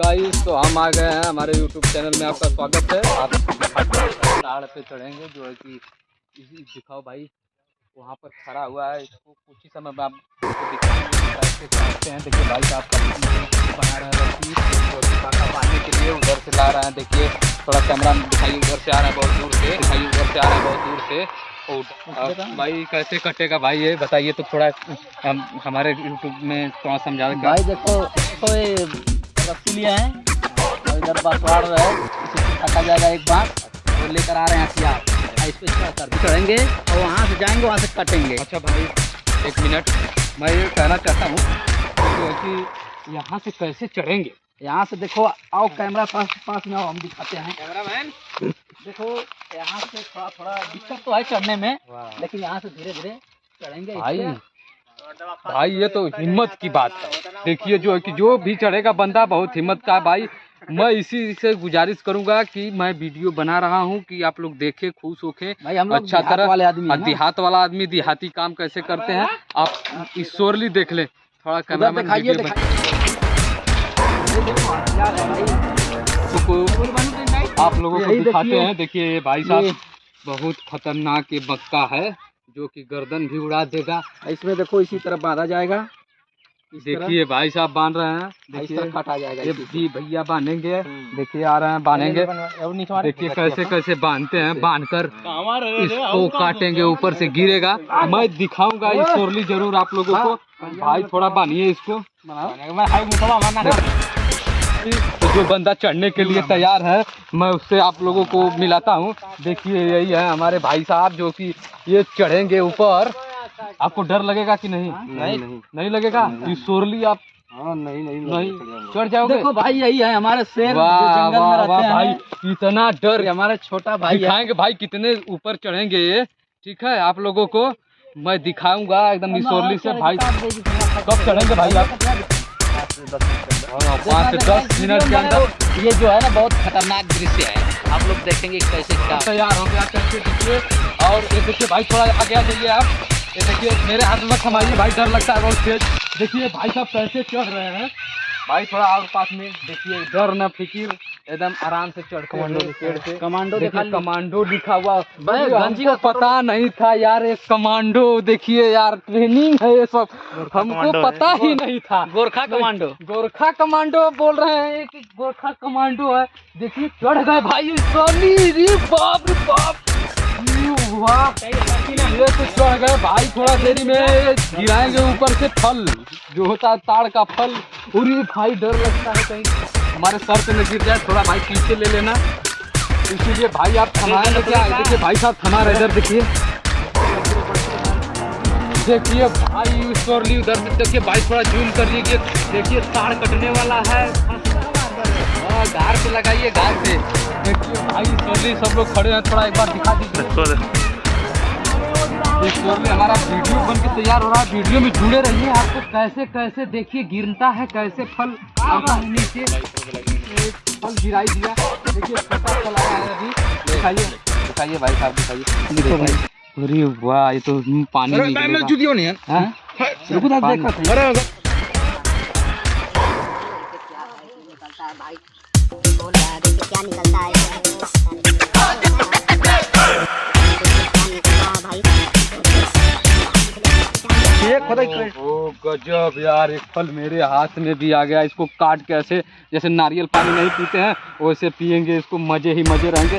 Guys तो हम आ गए हैं, हमारे YouTube चैनल में आपका स्वागत है। आप पहाड़ पे चढ़ेंगे जो है कि इसी दिखाओ भाई वहाँ पर खड़ा हुआ है, इसको कुछ ही समय में आपको दिखाएंगे कैसे चढ़ते हैं। देखिए भाई साहब का बना रहे हैं पानी के लिए उधर से ला रहे हैं। देखिए थोड़ा कैमरा दिखाइए, उधर से आ रहा है बहुत दूर से, दिखाइए उधर से आ रहा है बहुत दूर से। और भाई कैसे कटेगा भाई ये बताइए तो थोड़ा हमारे YouTube में थोड़ा समझा दें। भाई देखो तो ये रस्सी लिया है और इधर बसवाड़ है, इसे काटा जाएगा एक बार और लेकर आ रहे हैं हथियार। इस पर चढ़ेंगे और वहाँ से जाएंगे, वहाँ से कटेंगे। अच्छा भाई एक मिनट, मैं ये कहना चाहता हूँ कि यहाँ से कैसे चढ़ेंगे। यहाँ से देखो, आओ कैमरा पास में आओ, हम दिखाते हैं। कैमरामैन देखो, यहाँ से थोड़ा थोड़ा दिक्कत तो है चढ़ने में, लेकिन यहाँ से धीरे धीरे चढ़ेंगे। भाई ये तो हिम्मत की बात है। देखिए जो है कि जो भी चढ़ेगा बंदा बहुत हिम्मत का है भाई। मैं इसी से गुजारिश करूंगा कि मैं वीडियो बना रहा हूं कि आप लोग देखें, खुश होके अच्छा तरह वाले आदमी देहात वाला आदमी देहाती काम कैसे करते हैं आप ईश्वरली देख लें। थोड़ा कैमरा में आप लोगों को दिखाते हैं। देखिए ये भाई साहब बहुत खतरनाक ये बक्का है जो कि गर्दन भी उड़ा देगा। इसमें देखो इसी तरह बांधा जाएगा। देखिए भाई साहब बांध रहे हैं, देखिए काटा जाएगा। ये जी भैया बांधेंगे, देखिए आ रहे हैं बांधेंगे। देखिए कैसे कैसे बांधते हैं, बांधकर इसको काटेंगे, ऊपर से गिरेगा। मैं दिखाऊंगा ईश्वरली जरूर आप लोगों को। भाई थोड़ा बांधिए इसको। तो जो बंदा चढ़ने के लिए तैयार है मैं उससे आप लोगों को मिलाता हूँ। देखिए यही है हमारे भाई साहब जो कि ये चढ़ेंगे ऊपर। आपको डर लगेगा कि नहीं? नहीं लगेगा। ईश्वरली आप नहीं चढ़ जाओगे। देखो भाई यही है हमारे शेर जंगल में रहते हैं। भाई इतना डर, हमारे छोटा भाई दिखाएंगे भाई कितने ऊपर चढ़ेंगे ये। ठीक है आप लोगों को मैं दिखाऊंगा एकदम ईश्वरली से। भाई कब चढ़ेंगे भाई आप? 5 से 10 मिनट के अंदर। ये जो है ना बहुत खतरनाक दृश्य है, आप लोग देखेंगे कैसे तैयार हो गया कैसे। देखिए और ये देखिए भाई थोड़ा आगे आ जाइए आप। ये देखिए मेरे हाथ में थमाइए भाई, डर लगता है बहुत तेज। देखिए भाई साहब कैसे चढ़ रहे हैं भाई, थोड़ा और पास में देखिए। डर न फिकिर, एकदम आराम से चढ़ के कमांडो लिखा हुआ भाई। गंजी को पता नहीं था यार ये कमांडो। देखिए यार ट्रेनिंग है ये सब, हमको पता ही नहीं था। गोरखा कमांडो बोल रहे हैं कि गोरखा कमांडो है। देखिए चढ़ गए भाई। बाप रे बाप, ये तो चढ़ गए भाई। थोड़ा देरी में गिराएंगे ऊपर से फल जो होता है ताड़ का फल। पूरी भाई डर लगता है कहीं हमारे सर पे न गिर जाए। थोड़ा भाई पीछे ले लेना, इसीलिए भाई आप थमाएंगे क्या? देखिए भाई साहब थमा रहे इधर। देखिए देखिए भाई ईश्वरली उधर से देखिए भाई, थोड़ा जूम कर लीजिए। देखिए ताड़ कटने वाला है, गार पे लगाइए, गार पे। देखिए भाई ईश्वरली सब लोग खड़े हैं, थोड़ा एक बार दिखा दीजिए। ईश्वरली हमारा वीडियो बन के तैयार हो रहा है, वीडियो में जुड़े रहिए। आपको कैसे कैसे देखिए गिरता है, कैसे फल नीचे फल गिराई दिया। देखिए पता चला है अभी। दिखाइए भाई साहब, दिखाइए। अरे वाह ये तो पानी नहीं है। क्या निकलता है ओ गजब यार, एक फल मेरे हाथ में भी आ गया। इसको काट के ऐसे जैसे नारियल पानी नहीं पीते हैं वैसे पियेंगे इसको, मजे ही मजे रहेंगे।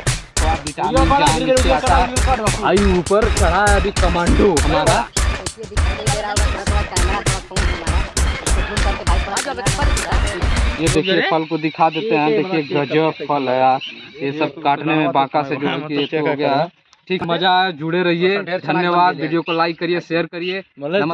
भाई ऊपर चढ़ा है अभी कमांडो हमारा। ये देखिए फल को दिखा देते हैं। देखिए गजब फल है यार, ये सब काटने में बांका से जो कि हो गया है। ठीक मजा आया, जुड़े रहिए। धन्यवाद। वीडियो को लाइक करिए, शेयर करिए।